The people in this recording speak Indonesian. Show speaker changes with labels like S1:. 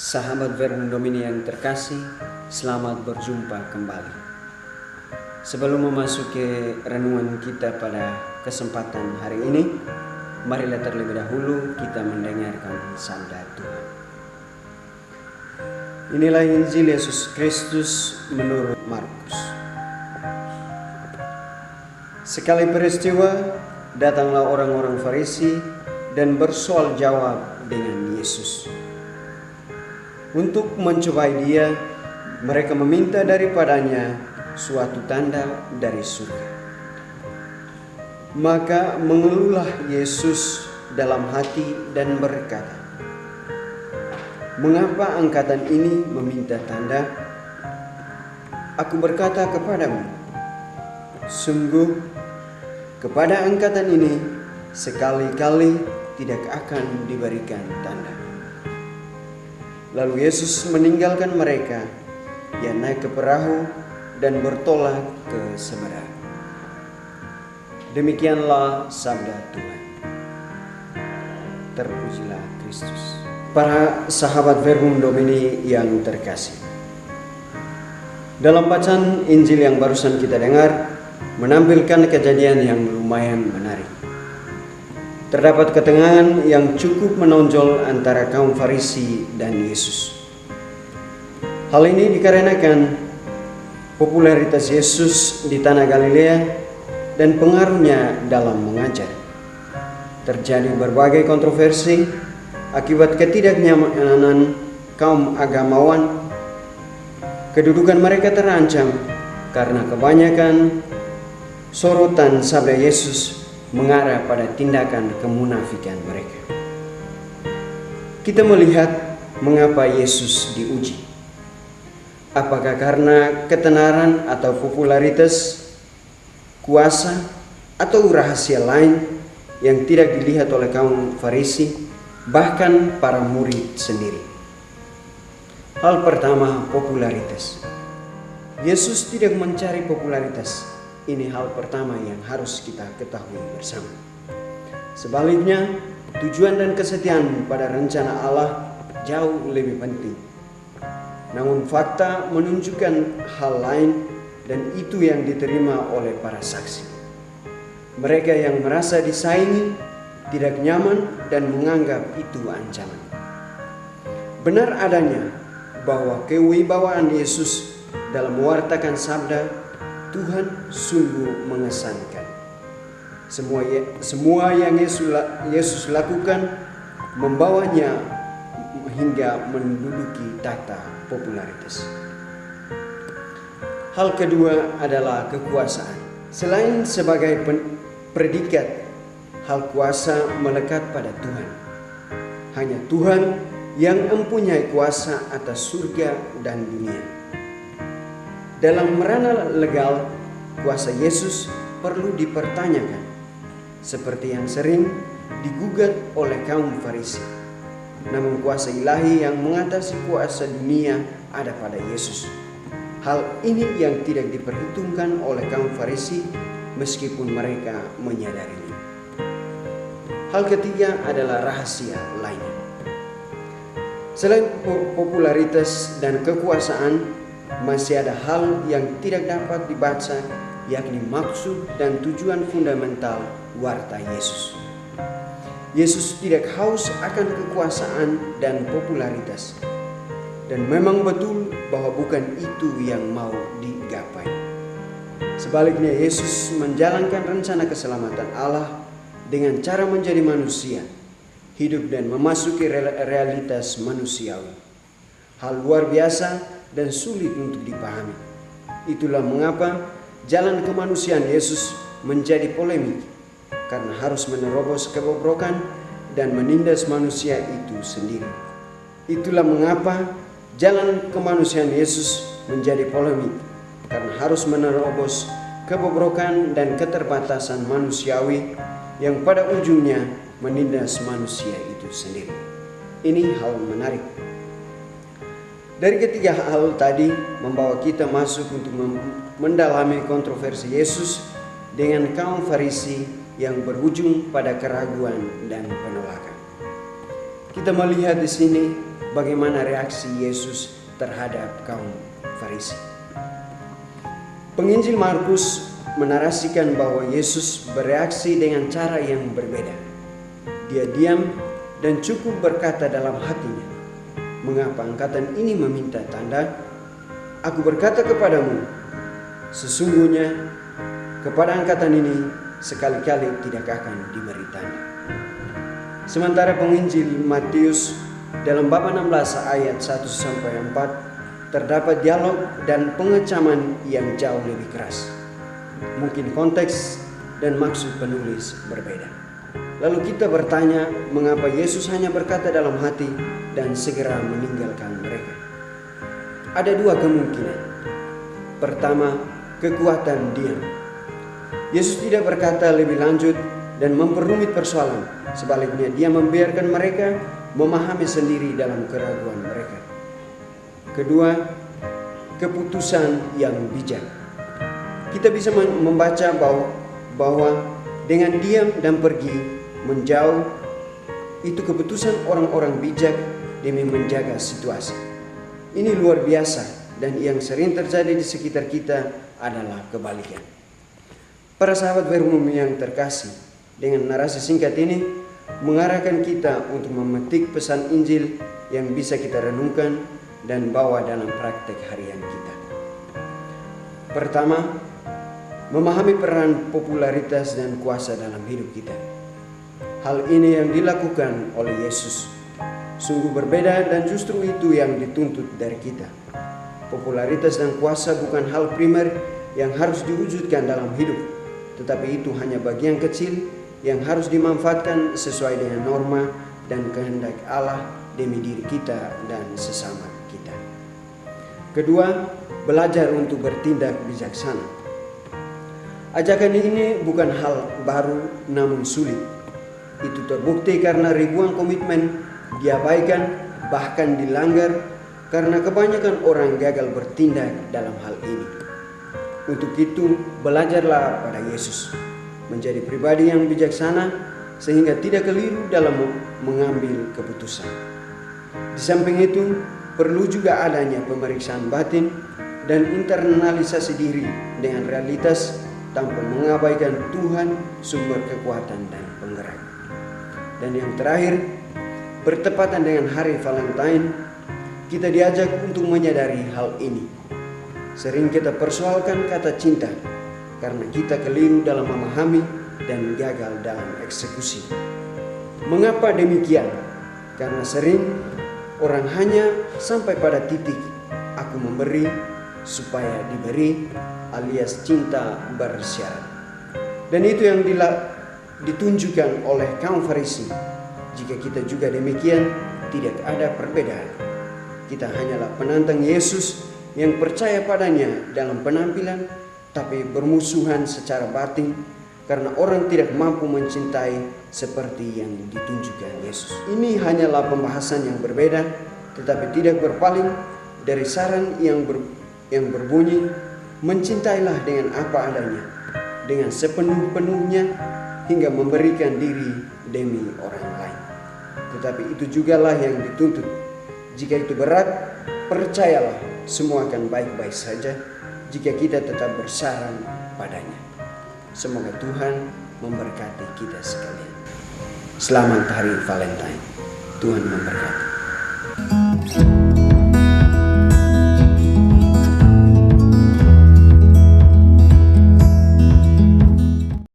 S1: Sahabat Verbum Domini yang terkasih, selamat berjumpa kembali. Sebelum memasuki renungan kita pada kesempatan hari ini, marilah terlebih dahulu kita mendengarkan sabda Tuhan. Inilah Injil Yesus Kristus menurut Markus. Sekali peristiwa, datanglah orang-orang Farisi dan bersoal jawab dengan Yesus. Untuk mencobai dia, mereka meminta daripadanya suatu tanda dari surga. Maka mengeluhlah Yesus dalam hati dan berkata, "Mengapa angkatan ini meminta tanda? Aku berkata kepadamu, sungguh kepada angkatan ini sekali-kali tidak akan diberikan tanda." Lalu Yesus meninggalkan mereka. Ia naik ke perahu dan bertolak ke seberang. Demikianlah sabda Tuhan. Terpujilah Kristus. Para sahabat Verbum Domini yang terkasih, dalam bacaan Injil yang barusan kita dengar menampilkan kejadian yang lumayan menarik. Terdapat ketegangan yang cukup menonjol antara kaum Farisi dan Yesus. Hal ini dikarenakan popularitas Yesus di tanah Galilea dan pengaruhnya dalam mengajar. Terjadi berbagai kontroversi akibat ketidaknyamanan kaum agamawan. Kedudukan mereka terancam karena kebanyakan sorotan sabda Yesus mengarah pada tindakan kemunafikan mereka. Kita melihat mengapa Yesus diuji. Apakah karena ketenaran atau popularitas, kuasa, atau rahasia lain yang tidak dilihat oleh kaum Farisi, bahkan para murid sendiri? Hal pertama, popularitas. Yesus tidak mencari popularitas. Ini hal pertama yang harus kita ketahui bersama. Sebaliknya, tujuan dan kesetiaan pada rencana Allah jauh lebih penting. Namun fakta menunjukkan hal lain, dan itu yang diterima oleh para saksi. Mereka yang merasa disaingi, tidak nyaman, dan menganggap itu ancaman. Benar adanya bahwa kewibawaan Yesus dalam mewartakan sabda Tuhan sungguh mengesankan. Semua yang Yesus lakukan membawanya hingga menduduki tata popularitas. Hal kedua adalah kekuasaan. Selain sebagai predikat, hal kuasa melekat pada Tuhan. Hanya Tuhan yang mempunyai kuasa atas surga dan dunia. Dalam merana legal, kuasa Yesus perlu dipertanyakan, seperti yang sering digugat oleh kaum Farisi. Namun kuasa ilahi yang mengatasi kuasa dunia ada pada Yesus. Hal ini yang tidak diperhitungkan oleh kaum Farisi meskipun mereka menyadarinya. Hal ketiga adalah rahasia lainnya. Selain popularitas dan kekuasaan, masih ada hal yang tidak dapat dibaca, yakni maksud dan tujuan fundamental warta Yesus. Yesus tidak haus akan kekuasaan dan popularitas, dan memang betul bahwa bukan itu yang mau digapai. Sebaliknya, Yesus menjalankan rencana keselamatan Allah dengan cara menjadi manusia, hidup dan memasuki realitas manusiawi. Hal luar biasa dan sulit untuk dipahami. Itulah mengapa jalan kemanusiaan Yesus menjadi polemik, karena harus menerobos kebobrokan dan menindas manusia itu sendiri. Itulah mengapa jalan kemanusiaan Yesus menjadi polemik, karena harus menerobos kebobrokan dan keterbatasan manusiawi yang pada ujungnya menindas manusia itu sendiri. Ini hal menarik. Dari ketiga hal tadi membawa kita masuk untuk mendalami kontroversi Yesus dengan kaum Farisi yang berujung pada keraguan dan penolakan. Kita melihat di sini bagaimana reaksi Yesus terhadap kaum Farisi. Penginjil Markus menarasikan bahwa Yesus bereaksi dengan cara yang berbeda. Dia diam dan cukup berkata dalam hatinya, "Mengapa angkatan ini meminta tanda? Aku berkata kepadamu, sesungguhnya kepada angkatan ini sekali-kali tidak akan diberi tanda." Sementara penginjil Matius dalam bab 16 ayat 1-4 terdapat dialog dan pengecaman yang jauh lebih keras. Mungkin konteks dan maksud penulis berbeda. Lalu kita bertanya, mengapa Yesus hanya berkata dalam hati dan segera meninggalkan mereka? Ada dua kemungkinan. Pertama, kekuatan diam. Yesus tidak berkata lebih lanjut dan memperumit persoalan. Sebaliknya, dia membiarkan mereka memahami sendiri dalam keraguan mereka. Kedua, keputusan yang bijak. Kita bisa membaca bahwa dengan diam dan pergi menjauh, itu keputusan orang-orang bijak demi menjaga situasi. Ini luar biasa, dan yang sering terjadi di sekitar kita adalah kebalikan. Para sahabat Vermum yang terkasih, dengan narasi singkat ini mengarahkan kita untuk memetik pesan Injil yang bisa kita renungkan dan bawa dalam praktek harian kita. Pertama, memahami peran popularitas dan kuasa dalam hidup kita. Hal ini yang dilakukan oleh Yesus sungguh berbeda, dan justru itu yang dituntut dari kita. Popularitas dan kuasa bukan hal primer yang harus diwujudkan dalam hidup, tetapi itu hanya bagian kecil yang harus dimanfaatkan sesuai dengan norma dan kehendak Allah demi diri kita dan sesama kita. Kedua, belajar untuk bertindak bijaksana. Ajakan ini bukan hal baru namun sulit. Itu terbukti karena ribuan komitmen diabaikan, bahkan dilanggar, karena kebanyakan orang gagal bertindak dalam hal ini. Untuk itu, belajarlah pada Yesus, menjadi pribadi yang bijaksana sehingga tidak keliru dalam mengambil keputusan. Di samping itu, perlu juga adanya pemeriksaan batin dan internalisasi diri dengan realitas tanpa mengabaikan Tuhan, sumber kekuatan dan penggerak. Dan yang terakhir, bertepatan dengan hari Valentine, kita diajak untuk menyadari hal ini. Sering kita persoalkan kata cinta karena kita keliru dalam memahami dan gagal dalam eksekusi. Mengapa demikian? Karena sering orang hanya sampai pada titik aku memberi supaya diberi, alias cinta bersyarat. Dan itu yang ditunjukkan oleh kaum Farisi. Jika kita juga demikian, tidak ada perbedaan. Kita hanyalah penantang Yesus yang percaya padanya dalam penampilan, tapi bermusuhan secara batin karena orang tidak mampu mencintai seperti yang ditunjukkan Yesus. Ini hanyalah pembahasan yang berbeda, tetapi tidak berpaling dari saran yang berbunyi, mencintailah dengan apa adanya, dengan sepenuh-penuhnya, hingga memberikan diri demi orang lain. Tetapi itu jugalah yang dituntut. Jika itu berat, percayalah semua akan baik-baik saja jika kita tetap bersarang padanya. Semoga Tuhan memberkati kita sekalian. Selamat Hari Valentine. Tuhan memberkati.